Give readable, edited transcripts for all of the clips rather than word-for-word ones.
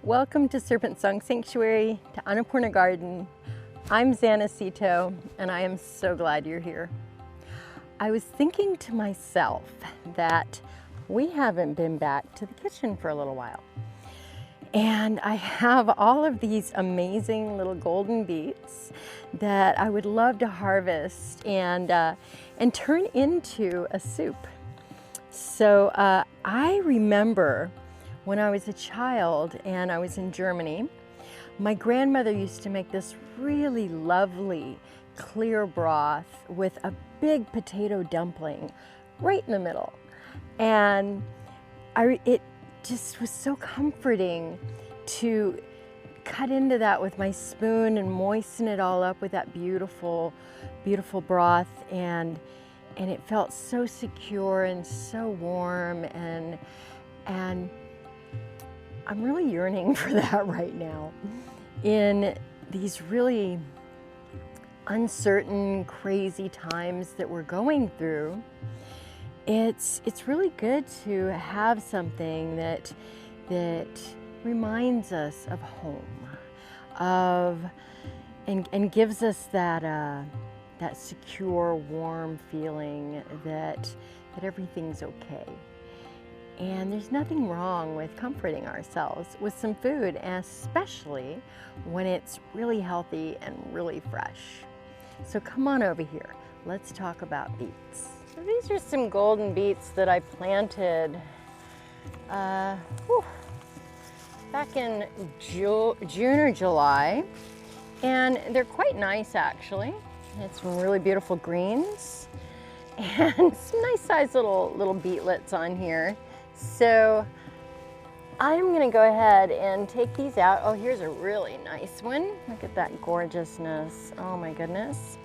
Welcome to SerpentSong Sanctuary, to Annapurna Garden. I'm Xanna Seto, and I am so glad you're here. I was thinking to myself that we haven't been back to the kitchen for a little while. And I have all of these amazing little golden beets that I would love to harvest and turn into a soup. So I remember when I was a child and I was in Germany, my grandmother used to make this really lovely clear broth with a big potato dumpling right in the middle. And it just was so comforting to cut into that with my spoon and moisten it all up with that beautiful, beautiful broth. And it felt so secure and so warm, and I'm really yearning for that right now. In these really uncertain, crazy times that we're going through, it's really good to have something that reminds us of home, and gives us that secure, warm feeling that everything's okay. And there's nothing wrong with comforting ourselves with some food, and especially when it's really healthy and really fresh. So come on over here. Let's talk about beets. So these are some golden beets that I planted back in June or July. And they're quite nice, actually. It's some really beautiful greens and some nice sized little beetlets on here. So I'm gonna go ahead and take these out. Oh, here's a really nice one. Look at that gorgeousness. Oh my goodness.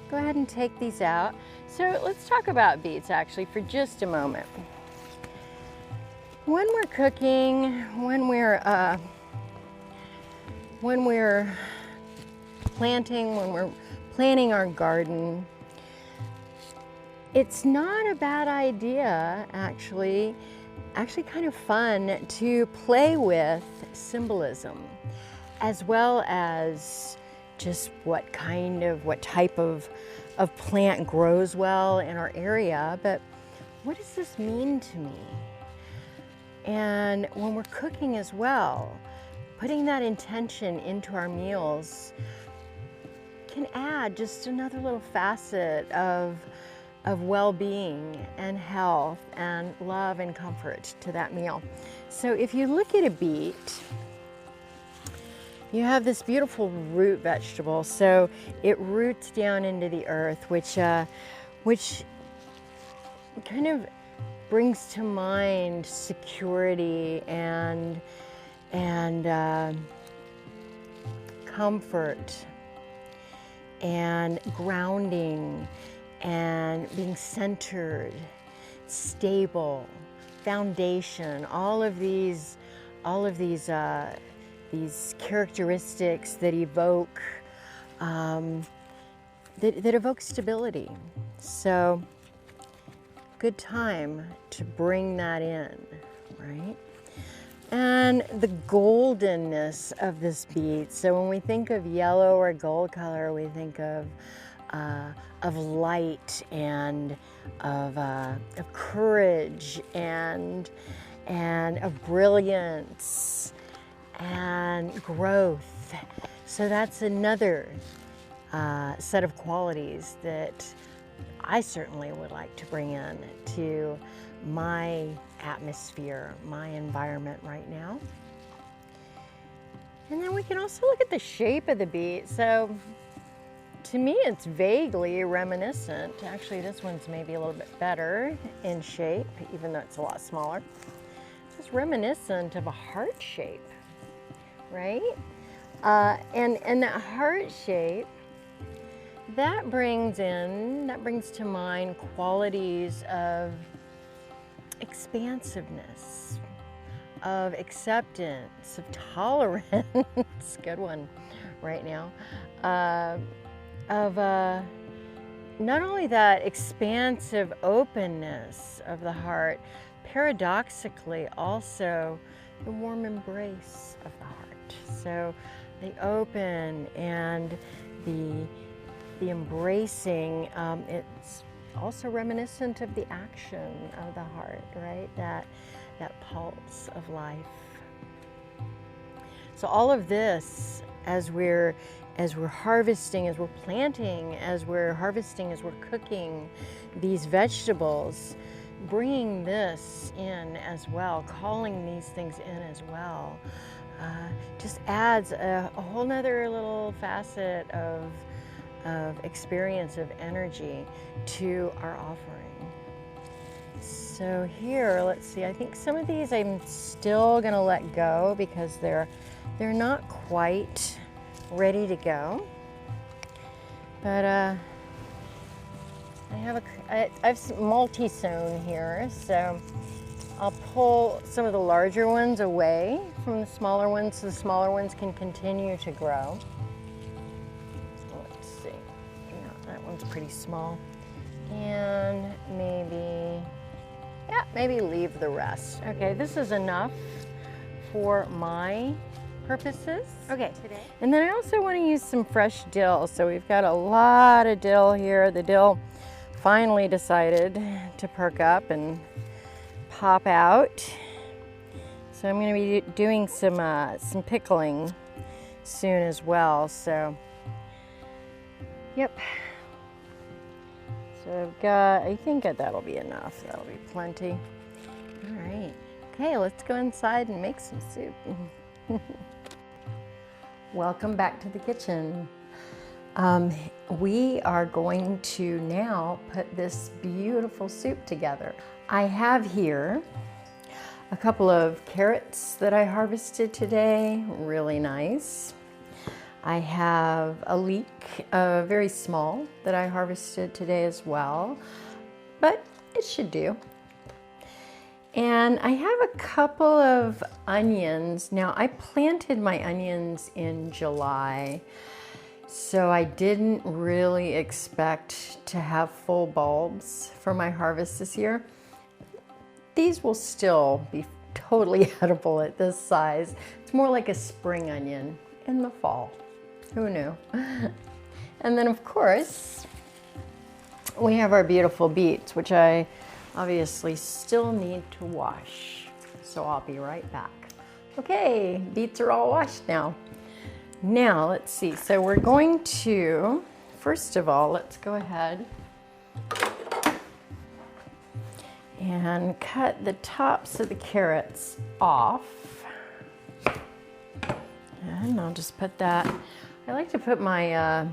Go ahead and take these out. So let's talk about beets actually for just a moment. When we're cooking, when we're planting, when we're planting our garden, it's not a bad idea, actually kind of fun to play with symbolism, as well as just what type of plant grows well in our area, but what does this mean to me? And when we're cooking as well, putting that intention into our meals can add just another little facet of well-being and health and love and comfort to that meal. So if you look at a beet, you have this beautiful root vegetable. So it roots down into the earth, which kind of brings to mind security and comfort and grounding and being centered, stable, foundation, all of these characteristics that evoke stability. So good time to bring that in, right? And the goldenness of this beet. So when we think of yellow or gold color, we think of light and of courage and of brilliance and growth. So that's another set of qualities that I certainly would like to bring in to my atmosphere, my environment right now. And then we can also look at the shape of the beet. So to me, it's vaguely reminiscent. Actually, this one's maybe a little bit better in shape, even though it's a lot smaller. It's reminiscent of a heart shape, right? And that heart shape, that brings to mind qualities of expansiveness, of acceptance, of tolerance, good one right now, of not only that expansive openness of the heart, paradoxically also the warm embrace of the heart. So they open, and the embracing, it's also reminiscent of the action of the heart, right? That pulse of life. So all of this, as we're harvesting, as we're planting, as we're harvesting, as we're cooking these vegetables, bringing this in as well, calling these things in as well, just adds a whole nother little facet of experience, of energy to our offering. So here, let's see, I think some of these I'm still gonna let go because they're not quite ready to go. But I have multi-sown here, so I'll pull some of the larger ones away from the smaller ones so the smaller ones can continue to grow. Let's see, no, that one's pretty small. And maybe leave the rest. Okay, this is enough for my purposes. Okay, and then I also want to use some fresh dill. So we've got a lot of dill here. The dill finally decided to perk up and pop out. So I'm going to be doing some pickling soon as well. So, yep. So I've got, I think that'll be enough. That'll be plenty. All right. Okay, let's go inside and make some soup. Welcome back to the kitchen. We are going to now put this beautiful soup together. I have here a couple of carrots that I harvested today, really nice. I have a leek, very small, that I harvested today as well, but it should do. And I have a couple of onions. Now, I planted my onions in July, so I didn't really expect to have full bulbs for my harvest this year. These will still be totally edible at this size. It's more like a spring onion in the fall. Who knew? And then, of course, we have our beautiful beets, which I obviously still need to wash. So I'll be right back. Okay, beets are all washed now. Now, let's see. So we're going to, first of all, let's go ahead and cut the tops of the carrots off. And I'll just put that, I like to put my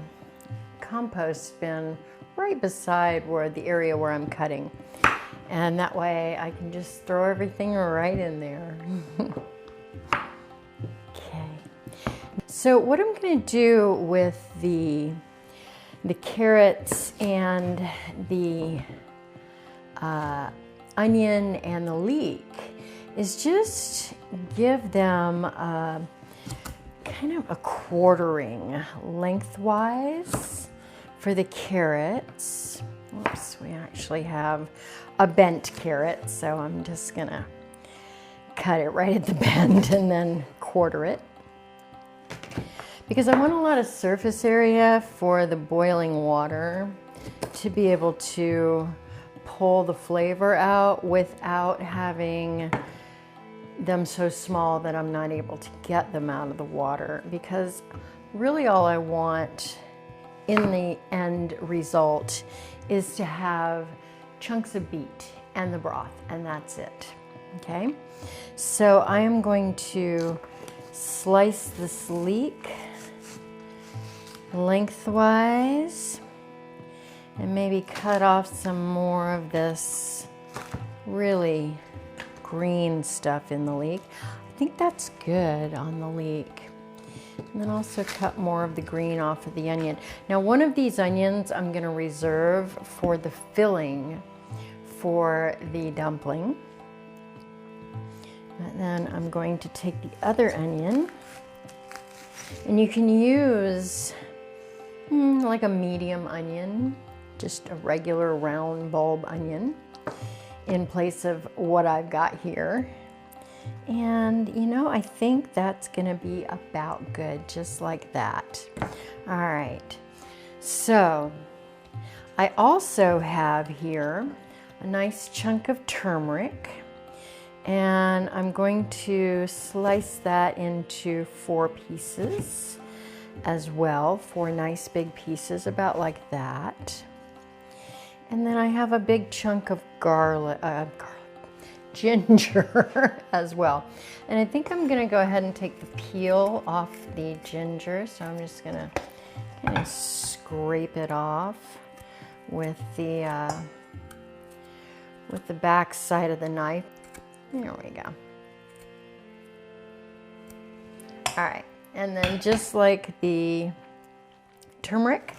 compost bin right beside the area where I'm cutting. And that way I can just throw everything right in there. Okay. So what I'm going to do with the carrots and the onion and the leek is just give them kind of a quartering lengthwise for the carrots. Oops, we actually have a bent carrot, so I'm just gonna cut it right at the bend and then quarter it. Because I want a lot of surface area for the boiling water to be able to pull the flavor out without having them so small that I'm not able to get them out of the water. Because really all I want in the end result is to have chunks of beet and the broth, and that's it. Okay, so I am going to slice this leek lengthwise and maybe cut off some more of this really green stuff in the leek. I think that's good on the leek. And then also cut more of the green off of the onion. Now, one of these onions I'm going to reserve for the filling for the dumpling. And then I'm going to take the other onion, and you can use like a medium onion, just a regular round bulb onion in place of what I've got here. And you know, I think that's gonna be about good, just like that. All right, so I also have here a nice chunk of turmeric, and I'm going to slice that into 4 pieces as well, 4 nice big pieces, about like that. And then I have a big chunk of ginger as well. And I think I'm gonna go ahead and take the peel off the ginger. So I'm just gonna kind of scrape it off with the back side of the knife. There we go. All right, and then just like the turmeric,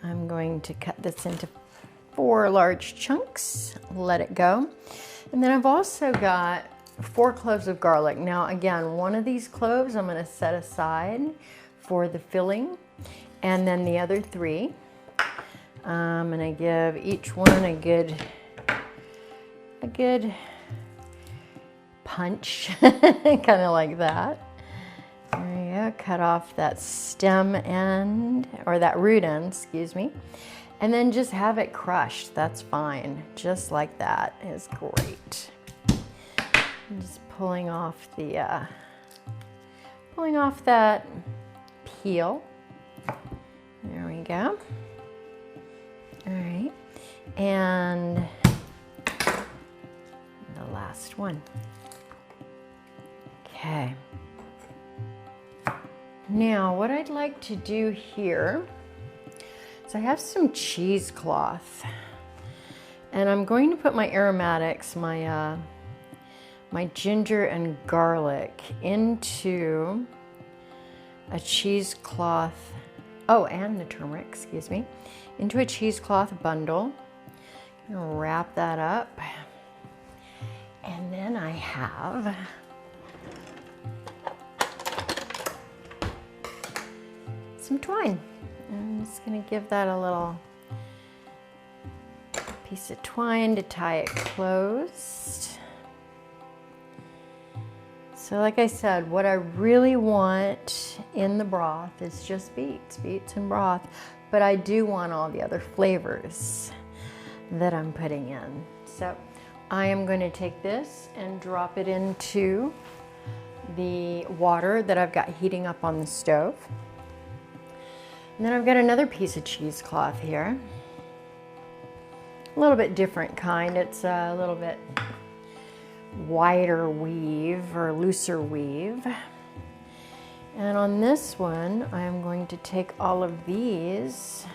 I'm going to cut this into 4 large chunks, let it go. And then I've also got 4 cloves of garlic. Now again, one of these cloves I'm gonna set aside for the filling, and then the other 3, I'm gonna give each one a good punch, kind of like that. There you go, cut off that stem end, or that root end, excuse me. And then just have it crushed, that's fine. Just like that is great. I'm just pulling off that peel. There we go. All right, and the last one. Okay. Now, what I'd like to do here, so I have some cheesecloth, and I'm going to put my aromatics, my ginger and garlic, into a cheesecloth, oh, and the turmeric, excuse me, into a cheesecloth bundle. I'm gonna wrap that up, and then I have some twine. I'm just gonna give that a little piece of twine to tie it closed. So like I said, what I really want in the broth is just beets and broth, but I do want all the other flavors that I'm putting in. So I am going to take this and drop it into the water that I've got heating up on the stove. And then I've got another piece of cheesecloth here. A little bit different kind. It's a little bit wider weave or looser weave. And on this one, I am going to take all of these,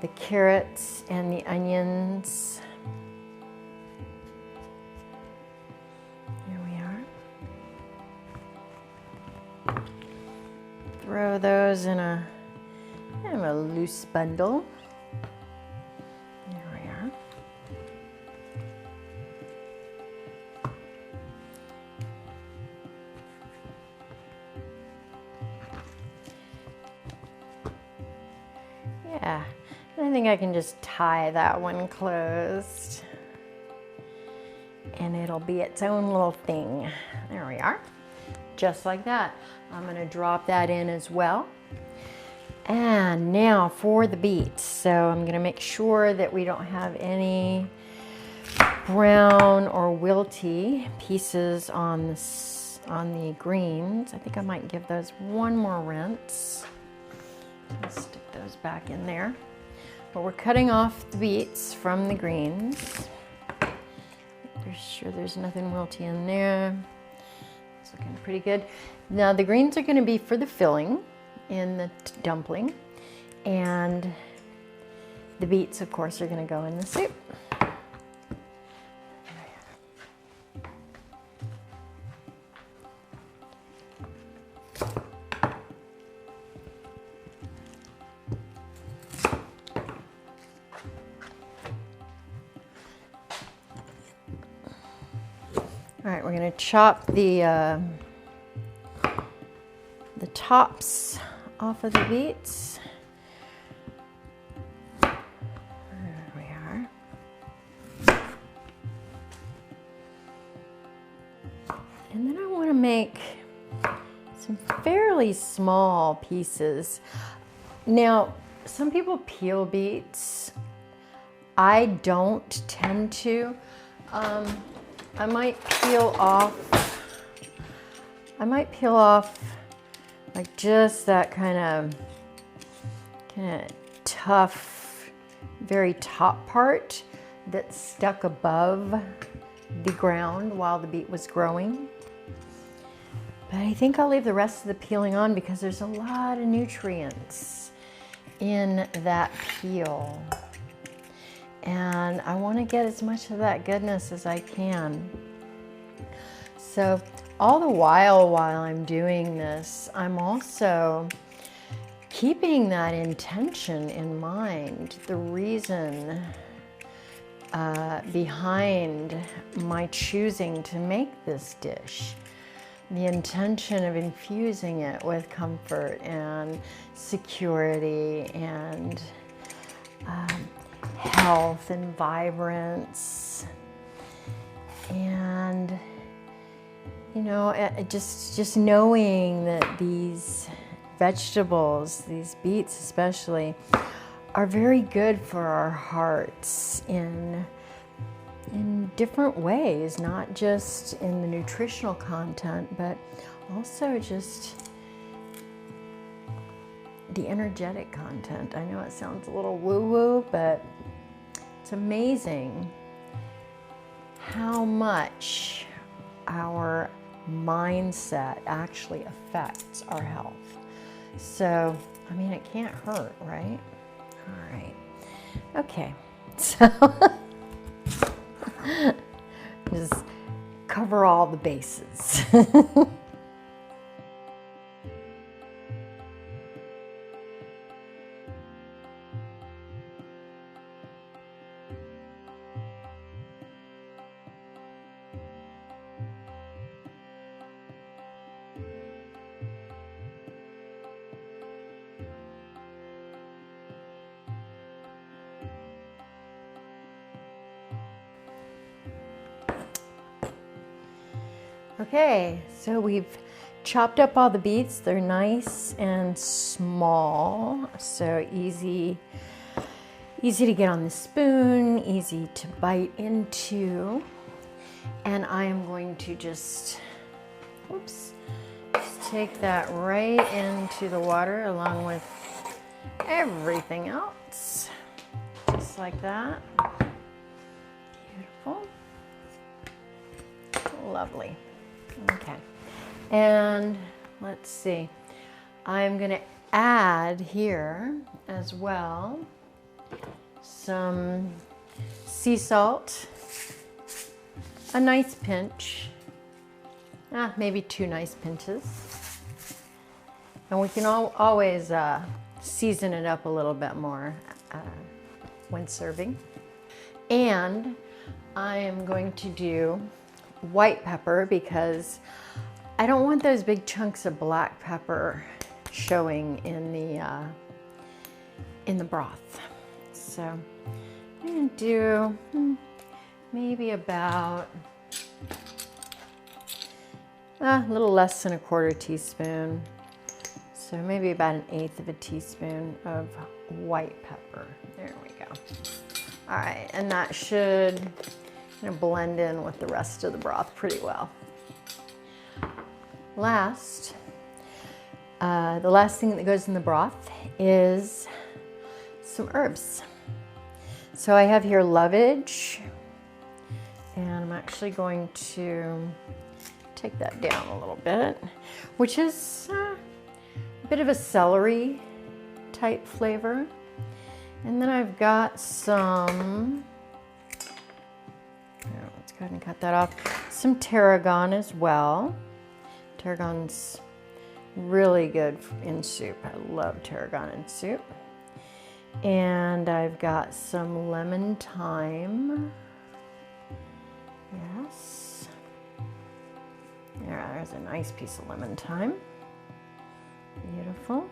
the carrots and the onions. Here we are. Throw those in a kind of a loose bundle. There we are. Yeah, I think I can just tie that one closed, and it'll be its own little thing. There we are, just like that. I'm gonna drop that in as well. And now for the beets. So I'm gonna make sure that we don't have any brown or wilty pieces on the greens. I think I might give those one more rinse. Let's stick those back in there. But we're cutting off the beets from the greens. Make sure there's nothing wilty in there. It's looking pretty good. Now the greens are gonna be for the filling in the dumpling, and the beets, of course, are gonna go in the soup. All right, we're going to chop the tops off of the beets. There we are. make some fairly small pieces. Now, some people peel beets. I don't tend to. I might peel off like just that kind of tough, very top part that's stuck above the ground while the beet was growing. But I think I'll leave the rest of the peeling on because there's a lot of nutrients in that peel. And I want to get as much of that goodness as I can. So all the while I'm doing this, I'm also keeping that intention in mind, the reason behind my choosing to make this dish. The intention of infusing it with comfort and security and health and vibrance. And, you know, just knowing that these vegetables, these beets especially, are very good for our hearts in different ways, not just in the nutritional content, but also just the energetic content. I know it sounds a little woo-woo, but it's amazing how much our mindset actually affects our health. So, I mean, it can't hurt, right? All right. Okay. So, just cover all the bases. Okay, so we've chopped up all the beets. They're nice and small, so easy to get on the spoon, easy to bite into. And I am going to just take that right into the water along with everything else, just like that. Beautiful. Lovely. Okay, and let's see, I'm going to add here as well some sea salt, a nice pinch, maybe 2 nice pinches, and we can always season it up a little bit more when serving. And I am going to do white pepper because I don't want those big chunks of black pepper showing in the broth. So I'm going to do maybe about a little less than a 1/4 teaspoon. So maybe about 1/8 of a teaspoon of white pepper. There we go. All right, and that should blend in with the rest of the broth pretty well. The last thing that goes in the broth is some herbs. So I have here lovage, and I'm actually going to take that down a little bit, which is a bit of a celery type flavor. And then I've got some, let's go ahead and cut that off, some tarragon as well. Tarragon's really good in soup. I love tarragon in soup. And I've got some lemon thyme. Yes. There's a nice piece of lemon thyme. Beautiful.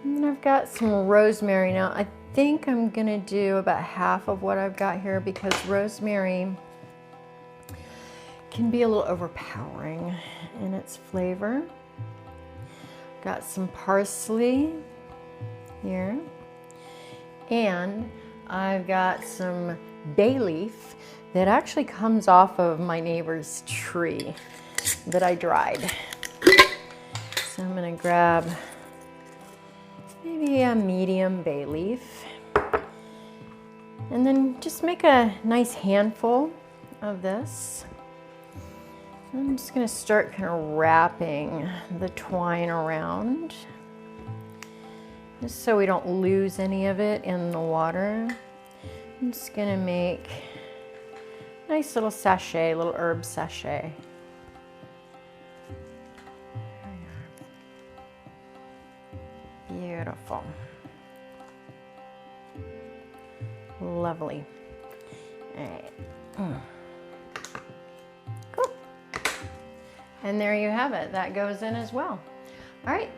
And then I've got some rosemary. Now I think I'm gonna do about half of what I've got here because rosemary can be a little overpowering in its flavor. Got some parsley here, and I've got some bay leaf that actually comes off of my neighbor's tree that I dried. So I'm gonna grab maybe a medium bay leaf and then just make a nice handful of this. I'm just gonna start kind of wrapping the twine around, just so we don't lose any of it in the water. I'm just gonna make a nice little sachet, little herb sachet. Beautiful. Lovely. All right. Cool. And there you have it. That goes in as well. All right.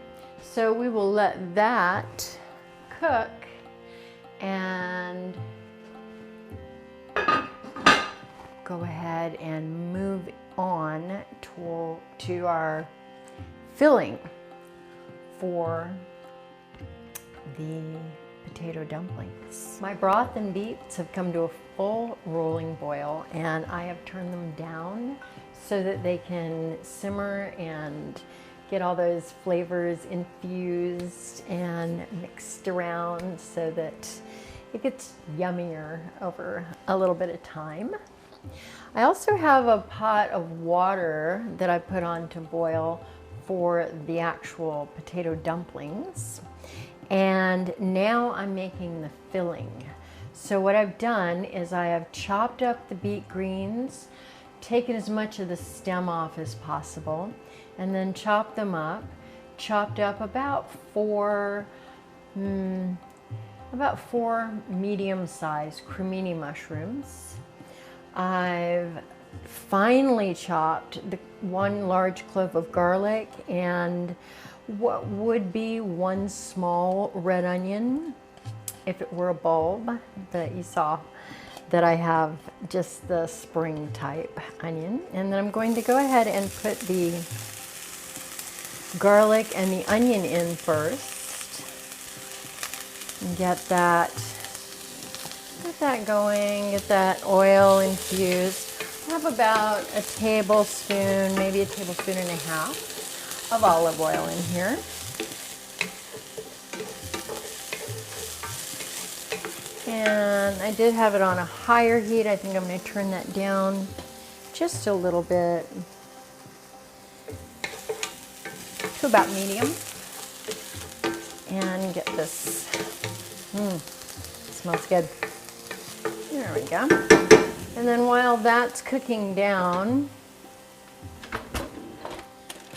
So we will let that cook and go ahead and move on to our filling for the potato dumplings. My broth and beets have come to a full rolling boil, and I have turned them down so that they can simmer and get all those flavors infused and mixed around so that it gets yummier over a little bit of time. I also have a pot of water that I put on to boil for the actual potato dumplings. And now I'm making the filling. So what I've done is I have chopped up the beet greens, taken as much of the stem off as possible, and then chopped them up. Chopped up about four medium-sized cremini mushrooms. I've finely chopped the one large clove of garlic and what would be one small red onion if it were a bulb, that you saw that I have just the spring type onion. And then I'm going to go ahead and put the garlic and the onion in first and get that going, get that oil infused. I have about a tablespoon, maybe a tablespoon and a half of olive oil in here. And I did have it on a higher heat. I think I'm going to turn that down just a little bit to about medium. And get this, smells good. There we go. And then while that's cooking down,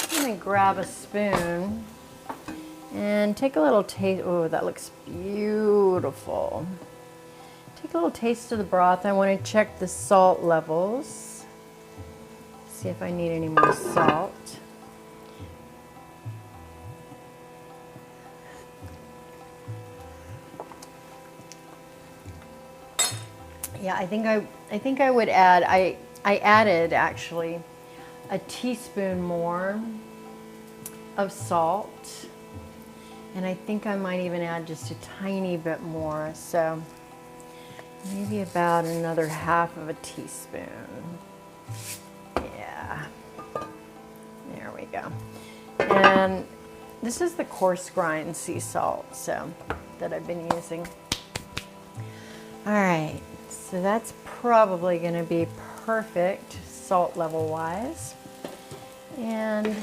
I'm going to grab a spoon and take a little taste. Oh, that looks beautiful. Take a little taste of the broth. I want to check the salt levels. See if I need any more salt. Yeah, I think I would add, I added actually a teaspoon more of salt. And I think I might even add just a tiny bit more. So maybe about another half of a teaspoon. Yeah, there we go. And this is the coarse grind sea salt that I've been using. All right, so that's probably going to be perfect salt level wise. And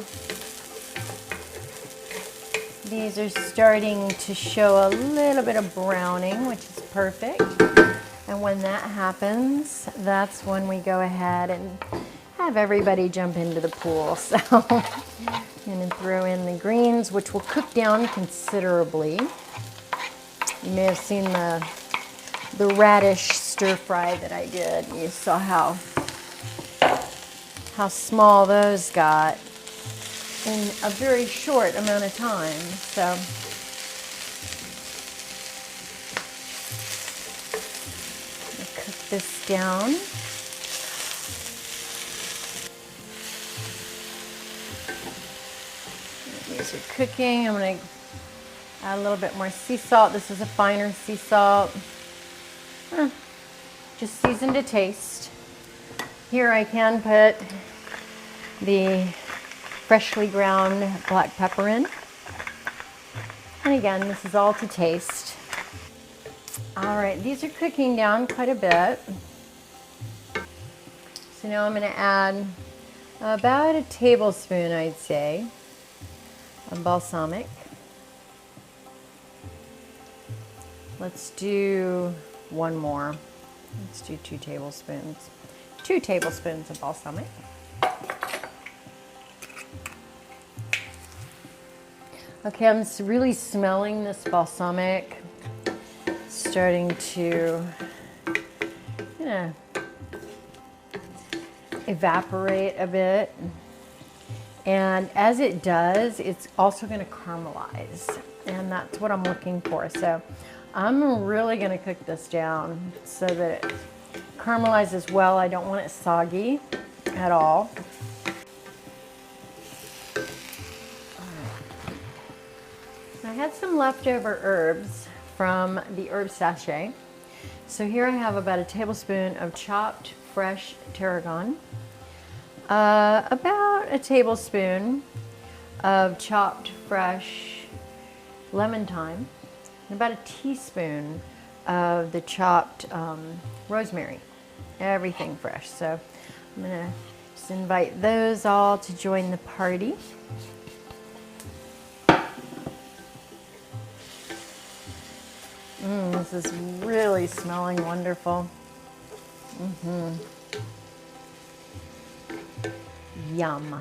these are starting to show a little bit of browning, which is perfect. And when that happens, that's when we go ahead and have everybody jump into the pool. So I'm going to throw in the greens, which will cook down considerably. You may have seen the radish stir fry that I did. You saw how small those got in a very short amount of time. So cook this down. those are cooking. I'm going to add a little bit more sea salt. This is a finer sea salt. Just season to taste. Here I can put the freshly ground black pepper in. And again, this is all to taste. All right, these are cooking down quite a bit. So now I'm going to add about a tablespoon, I'd say, of balsamic. Let's do one more. Let's do 2 tablespoons. 2 tablespoons of balsamic. Okay, I'm really smelling this balsamic starting to, evaporate a bit. And as it does, it's also going to caramelize. And that's what I'm looking for. So I'm really going to cook this down so that it caramelizes well. I don't want it soggy at all. I had some leftover herbs from the herb sachet. So here I have about a tablespoon of chopped fresh tarragon, about a tablespoon of chopped fresh lemon thyme, and about a teaspoon of the chopped rosemary. Everything fresh. So I'm gonna just invite those all to join the party. This is really smelling wonderful. Yum.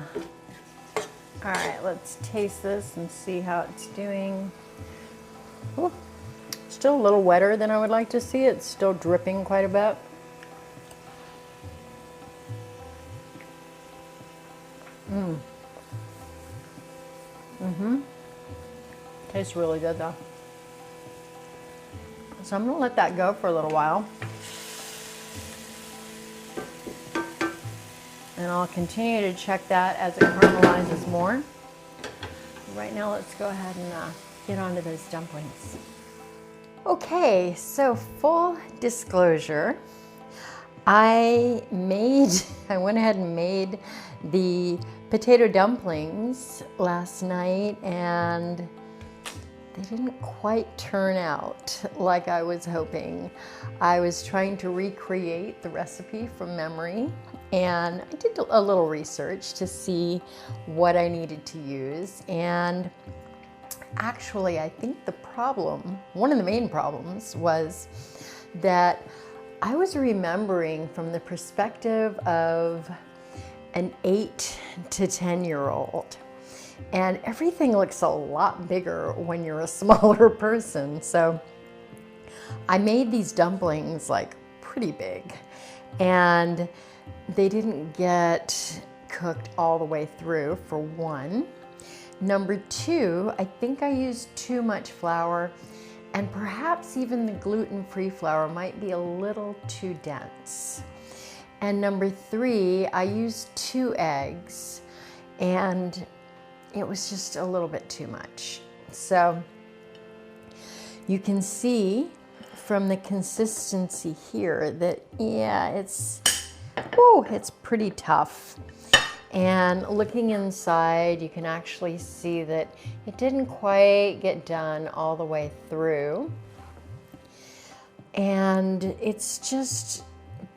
All right, let's taste this and see how it's doing. Ooh, still a little wetter than I would like to see. It's still dripping quite a bit. Tastes really good though. So I'm gonna let that go for a little while. And I'll continue to check that as it caramelizes more. Right now, let's go ahead and get onto those dumplings. Okay, so full disclosure, I went ahead and made the potato dumplings last night, and they didn't quite turn out like I was hoping. I was trying to recreate the recipe from memory, and I did a little research to see what I needed to use. And actually, I think one of the main problems was that I was remembering from the perspective of an 8 to 10-year-old. And everything looks a lot bigger when you're a smaller person. So I made these dumplings like pretty big, and they didn't get cooked all the way through, for one. Number two, I think I used too much flour, and perhaps even the gluten-free flour might be a little too dense. And number three, I used 2 eggs, and it was just a little bit too much. So you can see from the consistency here that, yeah, it's pretty tough. And looking inside, you can actually see that it didn't quite get done all the way through. And it's just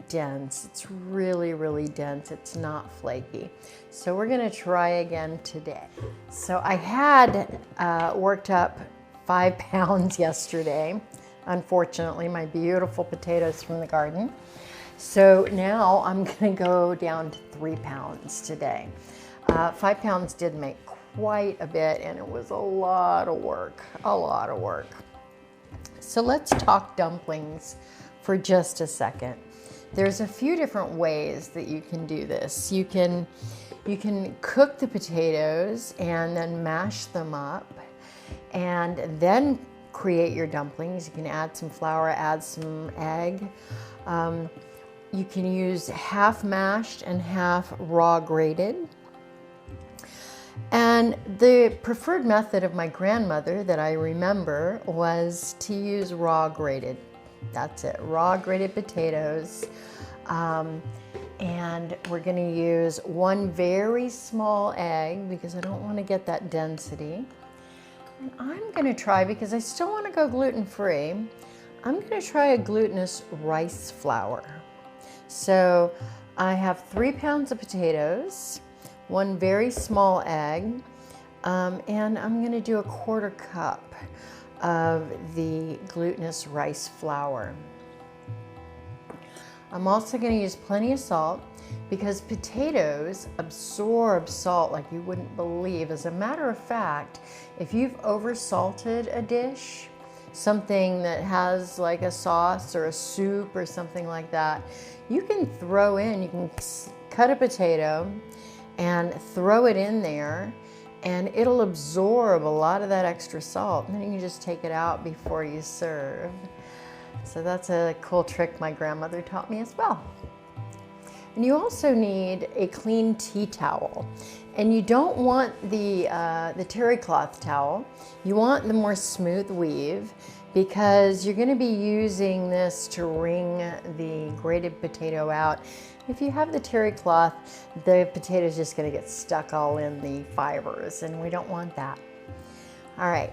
dense. It's really, really dense. It's not flaky. So we're gonna try again today. So I had worked up 5 pounds yesterday. Unfortunately, my beautiful potatoes from the garden. So now I'm gonna go down to 3 pounds today. 5 pounds did make quite a bit, and it was a lot of work, So let's talk dumplings for just a second. There's a few different ways that you can do this. You can cook the potatoes and then mash them up and then create your dumplings. You can add some flour, add some egg. You can use half mashed and half raw grated. And the preferred method of my grandmother that I remember was to use raw grated. That's it, raw grated potatoes. And we're going to use one very small egg because I don't want to get that density. And I'm going to try, because I still want to go gluten-free, I'm going to try a glutinous rice flour. So I have 3 pounds of potatoes, one very small egg, and I'm going to do a 1/4 cup of the glutinous rice flour. I'm also going to use plenty of salt because potatoes absorb salt like you wouldn't believe. As a matter of fact, if you've oversalted a dish, something that has like a sauce or a soup or something like that, you can you can cut a potato and throw it in there, and it'll absorb a lot of that extra salt, and then you can just take it out before you serve. So that's a cool trick my grandmother taught me as well. And you also need a clean tea towel. And you don't want the terry cloth towel. You want the more smooth weave, because you're going to be using this to wring the grated potato out. If you have the terry cloth, the potato is just going to get stuck all in the fibers, and we don't want that. All right,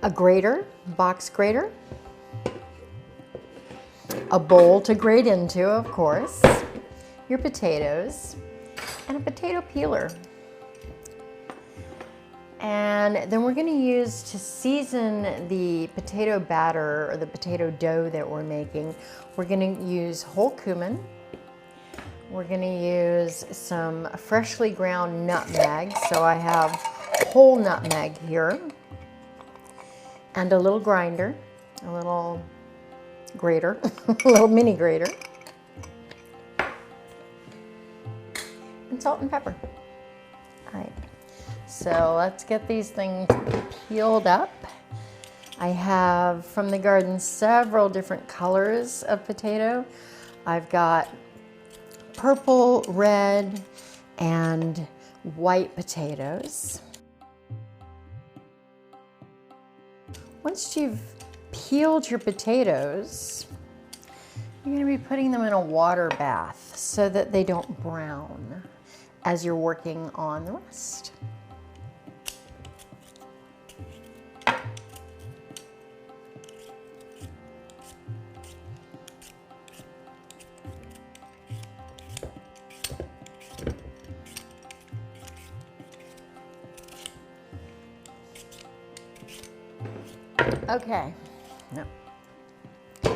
a grater, box grater, a bowl to grate into, of course, your potatoes, and a potato peeler. And then we're going to use, to season the potato batter or the potato dough that we're making, we're going to use whole cumin. We're going to use some freshly ground nutmeg. So I have whole nutmeg here, and a little grinder, a little grater, a little mini grater, and salt and pepper. All right, so let's get these things peeled up. I have from the garden several different colors of potato. I've got purple, red, and white potatoes. Once you've peeled your potatoes, you're going to be putting them in a water bath so that they don't brown as you're working on the rest. Okay, now, the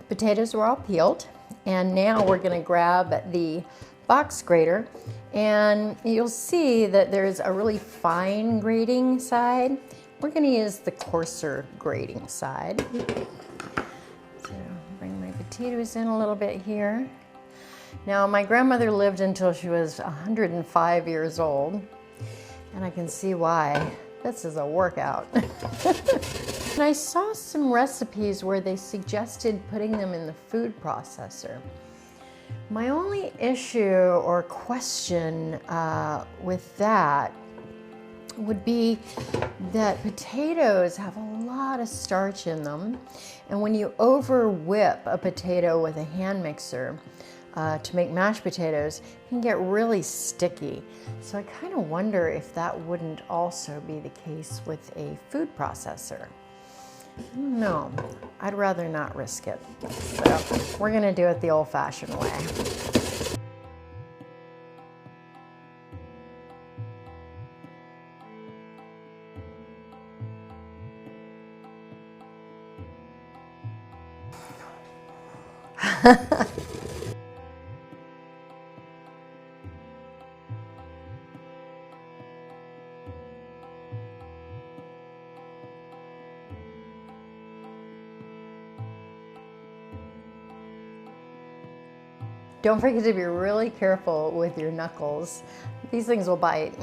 potatoes were all peeled, and now we're going to grab the box grater, and you'll see that there's a really fine grating side. We're going to use the coarser grating side. So bring my potatoes in a little bit here. Now, my grandmother lived until she was 105 years old, and I can see why. This is a workout. And I saw some recipes where they suggested putting them in the food processor. My only issue or question with that would be that potatoes have a lot of starch in them, and when you over whip a potato with a hand mixer to make mashed potatoes, it can get really sticky. So I kind of wonder if that wouldn't also be the case with a food processor. No, I'd rather not risk it. So we're gonna do it the old-fashioned way. Don't forget to be really careful with your knuckles. These things will bite.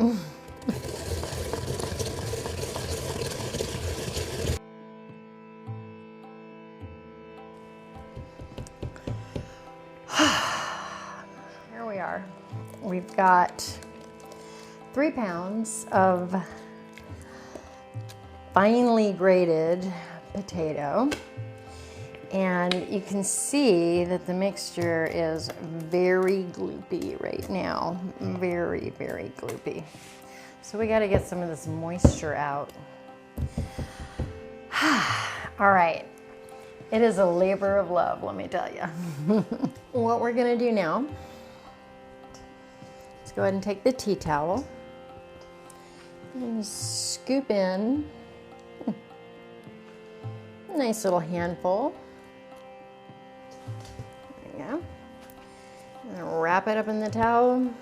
Here we are. We've got 3 pounds of finely grated potato. And you can see that the mixture is very gloopy right now. Very, very gloopy. So we got to get some of this moisture out. All right. It is a labor of love, let me tell you. What we're going to do now, let's go ahead and take the tea towel and scoop in a nice little handful. There you go. And wrap it up in the towel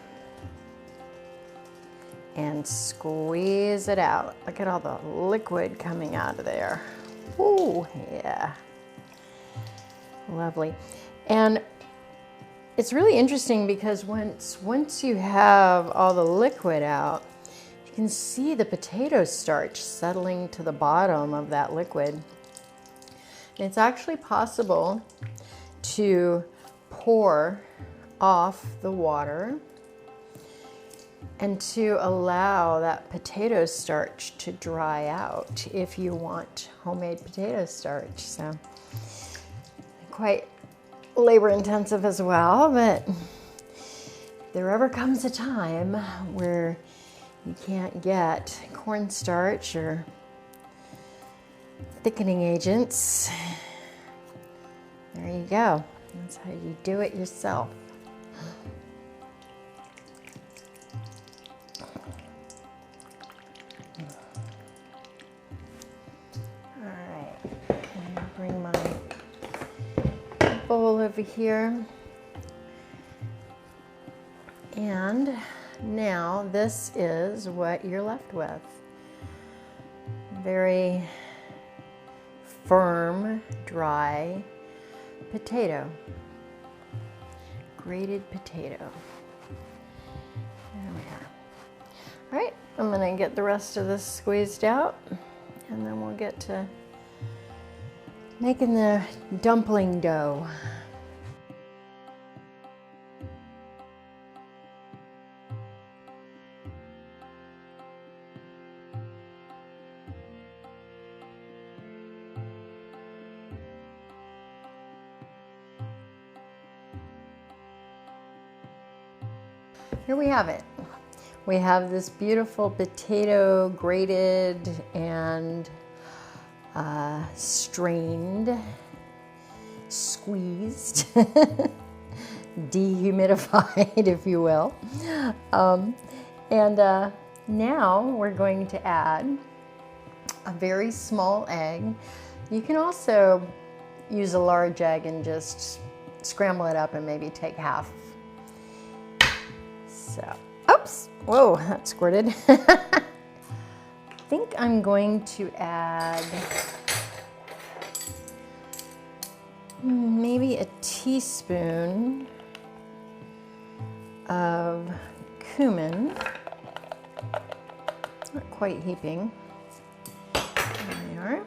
and squeeze it out. Look at all the liquid coming out of there. Ooh, yeah. Lovely. And it's really interesting because once you have all the liquid out, you can see the potato starch settling to the bottom of that liquid. And it's actually possible to pour off the water and to allow that potato starch to dry out if you want homemade potato starch. So quite labor intensive as well, but if there ever comes a time where you can't get cornstarch or thickening agents, there you go. That's how you do it yourself. All right, I'm gonna bring my bowl over here. And now this is what you're left with. Very firm, dry potato. Grated potato. There we are. All right, I'm gonna get the rest of this squeezed out and then we'll get to making the dumpling dough. Here we have it. We have this beautiful potato grated and strained, squeezed, dehumidified, if you will. Now we're going to add a very small egg. You can also use a large egg and just scramble it up and maybe take half. So, oops, whoa, that squirted. I think I'm going to add maybe a teaspoon of cumin. Not quite heaping. There we are.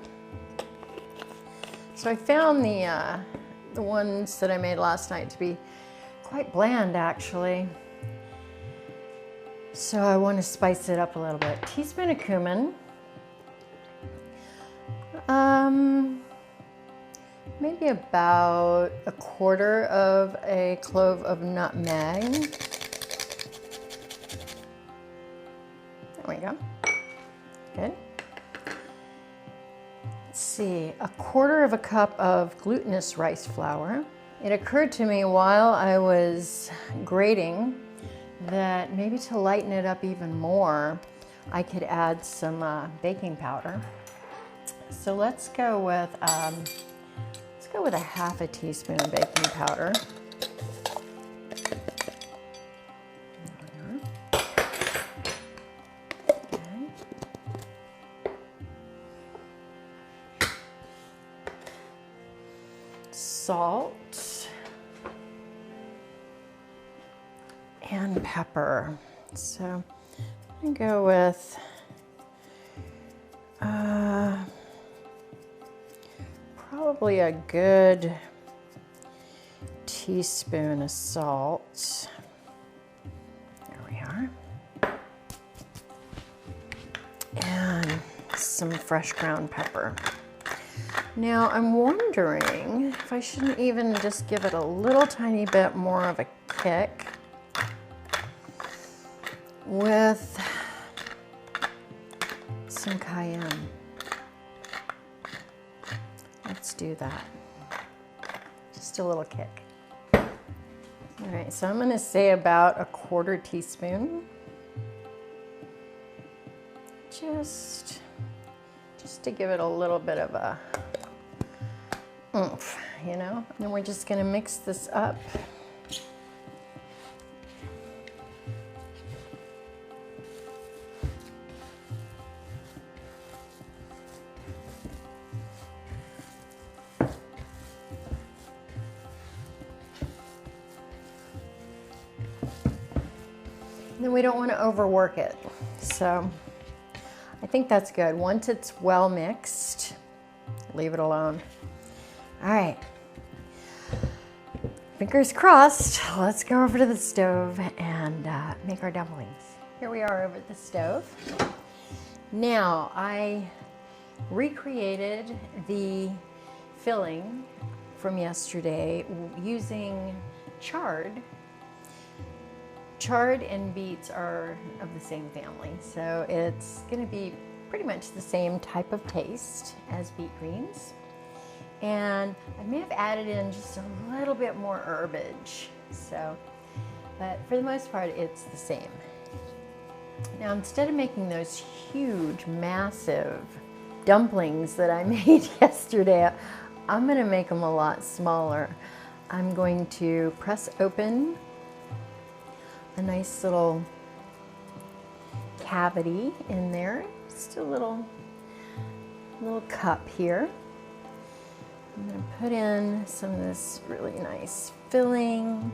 So I found the ones that I made last night to be quite bland, actually. So I want to spice it up a little bit. Teaspoon of cumin. Maybe about a quarter of a clove of nutmeg. There we go. Good. Let's see, a quarter of a cup of glutinous rice flour. It occurred to me while I was grating that maybe to lighten it up even more, I could add some baking powder. So let's go with a half a teaspoon of baking powder. Okay. Salt and pepper. So I'm gonna go with probably a good teaspoon of salt. There we are. and some fresh ground pepper. Now I'm wondering if I shouldn't even just give it a little tiny bit more of a kick with some cayenne. Let's do that. Just a little kick. All right, so I'm gonna say about a 1/4 teaspoon. Just to give it a little bit of a oomph, you know? And then we're just gonna mix this up. And then we don't want to overwork it. So I think that's good. Once it's well mixed, leave it alone. All right, fingers crossed. Let's go over to the stove and make our dumplings. Here we are over at the stove. Now I recreated the filling from yesterday using chard. Chard and beets are of the same family, so it's going to be pretty much the same type of taste as beet greens. And I may have added in just a little bit more herbage, so, but for the most part it's the same. Now instead of making those huge, massive dumplings that I made yesterday, I'm going to make them a lot smaller. I'm going to press open a nice little cavity in there, just a little cup here. I'm going to put in some of this really nice filling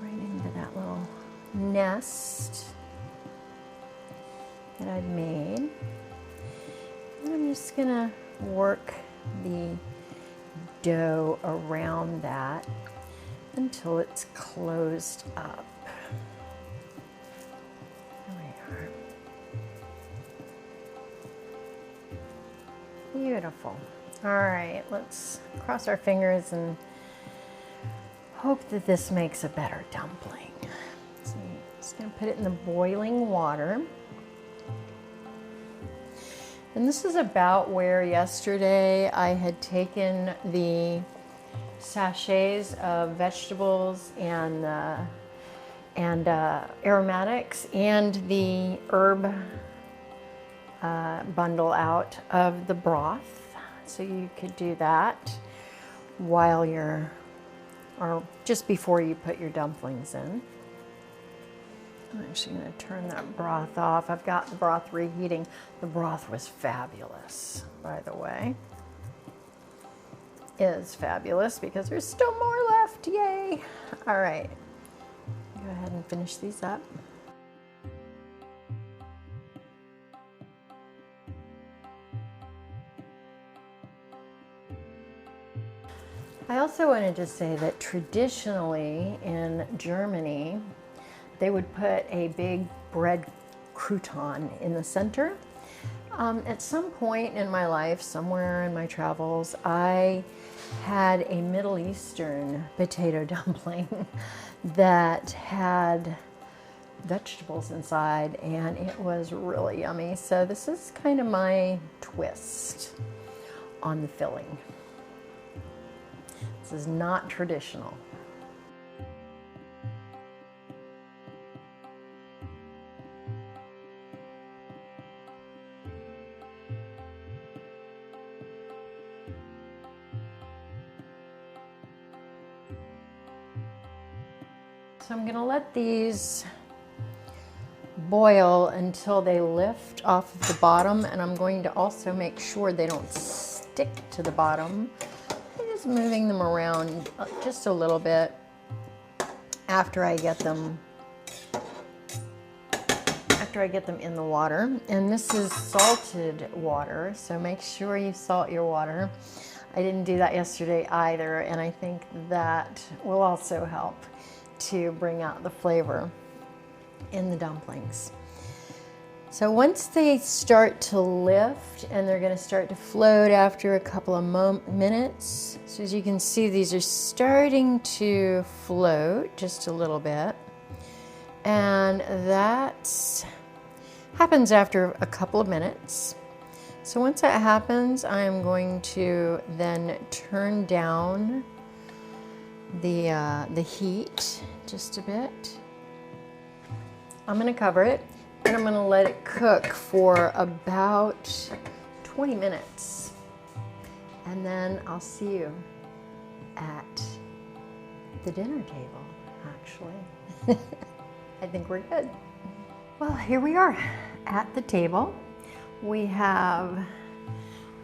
right into that little nest that I've made. And I'm just going to work the dough around that until it's closed up. There we are. Beautiful. All right, let's cross our fingers and hope that this makes a better dumpling. So I'm just gonna put it in the boiling water. And this is about where yesterday I had taken the sachets of vegetables and aromatics and the herb bundle out of the broth. So you could do that while you're, or just before you put your dumplings in. I'm actually going to turn that broth off. I've got the broth reheating. The broth was fabulous, by the way. Is fabulous because there's still more left. Yay! All right, go ahead and finish these up. I also wanted to say that traditionally in Germany, they would put a big bread crouton in the center. At some point in my life, somewhere in my travels, I had a Middle Eastern potato dumpling that had vegetables inside, and it was really yummy. So this is kind of my twist on the filling. This is not traditional. So I'm going to let these boil until they lift off of the bottom, and I'm going to also make sure they don't stick to the bottom. I'm just moving them around just a little bit after I get them in the water. And this is salted water, so make sure you salt your water. I didn't do that yesterday either, and I think that will also help to bring out the flavor in the dumplings. So once they start to lift, and they're going to start to float after a couple of minutes. So as you can see, these are starting to float just a little bit. And that happens after a couple of minutes. So once that happens, I'm going to then turn down the heat just a bit. I'm going to cover it, and I'm going to let it cook for about 20 minutes. And then I'll see you at the dinner table, actually. I think we're good. Well, here we are at the table. We have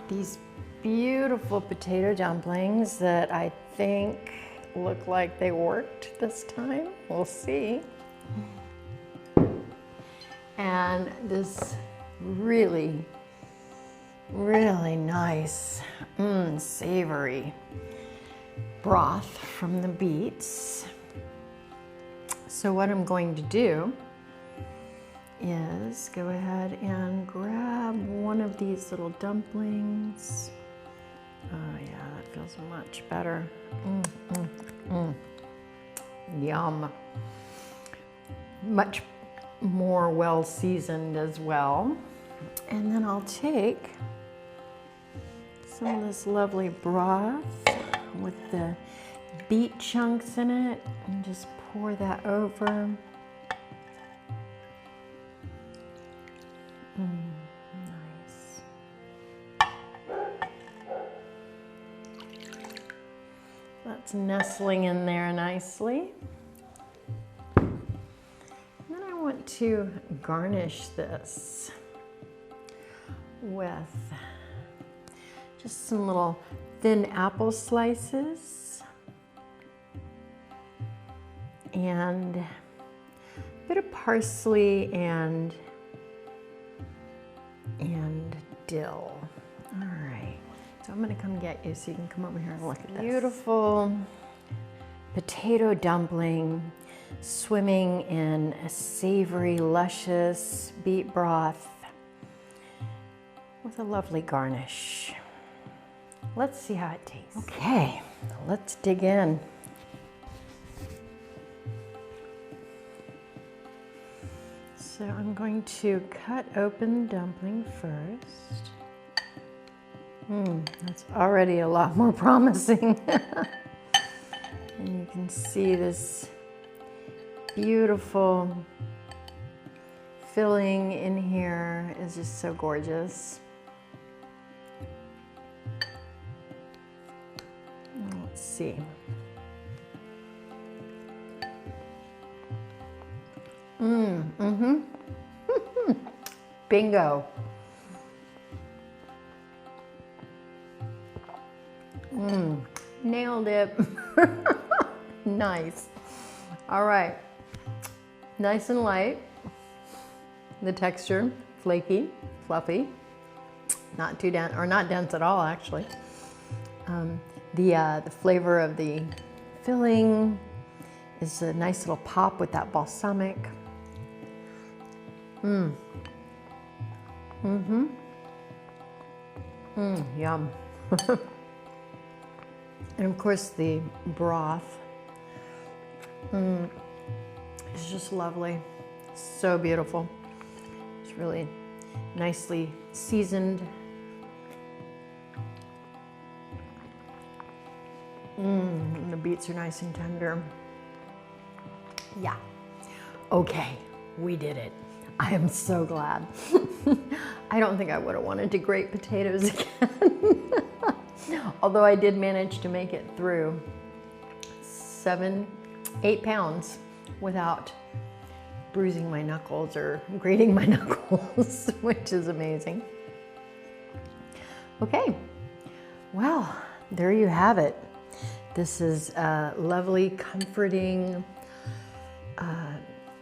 these beautiful potato dumplings that I think look like they worked this time. We'll see. And this really, really nice, savory broth from the beets. So what I'm going to do is go ahead and grab one of these little dumplings. Oh yeah, that feels much better. Yum. Much more well seasoned as well. And then I'll take some of this lovely broth with the beet chunks in it and just pour that over. Nice. That's nestling in there nicely. To garnish this with just some little thin apple slices and a bit of parsley and dill. All right, so I'm gonna come get you so you can come over here and look at this. Beautiful potato dumpling swimming in a savory, luscious beet broth with a lovely garnish. Let's see how it tastes. Okay, let's dig in. So I'm going to cut open the dumpling first. That's already a lot more promising. And you can see this beautiful filling in here is just so gorgeous. Let's see. Bingo. Nailed it. Nice. All right. Nice and light. The texture, flaky, fluffy. Not too dense, or not dense at all, actually. The flavor of the filling is a nice little pop with that balsamic. Yum. And of course the broth is just lovely. So beautiful. It's really nicely seasoned. And the beets are nice and tender. Yeah. Okay, we did it. I am so glad. I don't think I would have wanted to grate potatoes again. Although I did manage to make it through 8 pounds without bruising my knuckles or grating my knuckles, which is amazing. Okay, well, there you have it. This is lovely, comforting,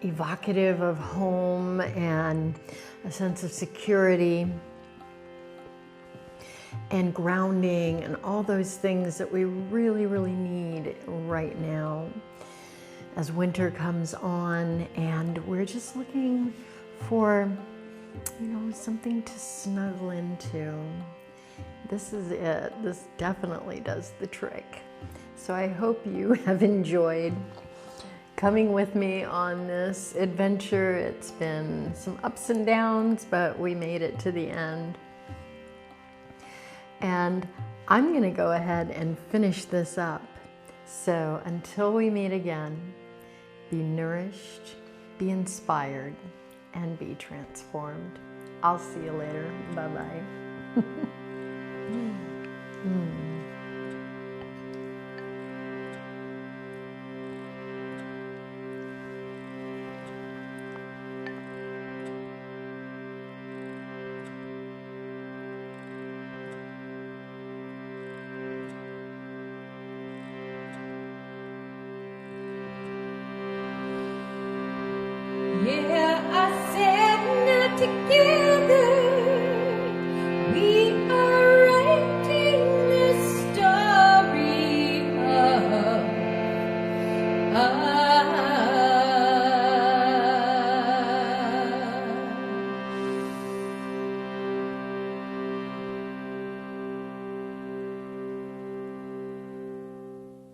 evocative of home and a sense of security and grounding and all those things that we really, really need right now as winter comes on, and we're just looking for you know, something to snuggle into. This is it. This definitely does the trick. So I hope you have enjoyed coming with me on this adventure. It's been some ups and downs, but we made it to the end. And I'm gonna go ahead and finish this up. So until we meet again, be nourished, be inspired, and be transformed. I'll see you later. Bye-bye. Yeah, I said not together. We are writing this story of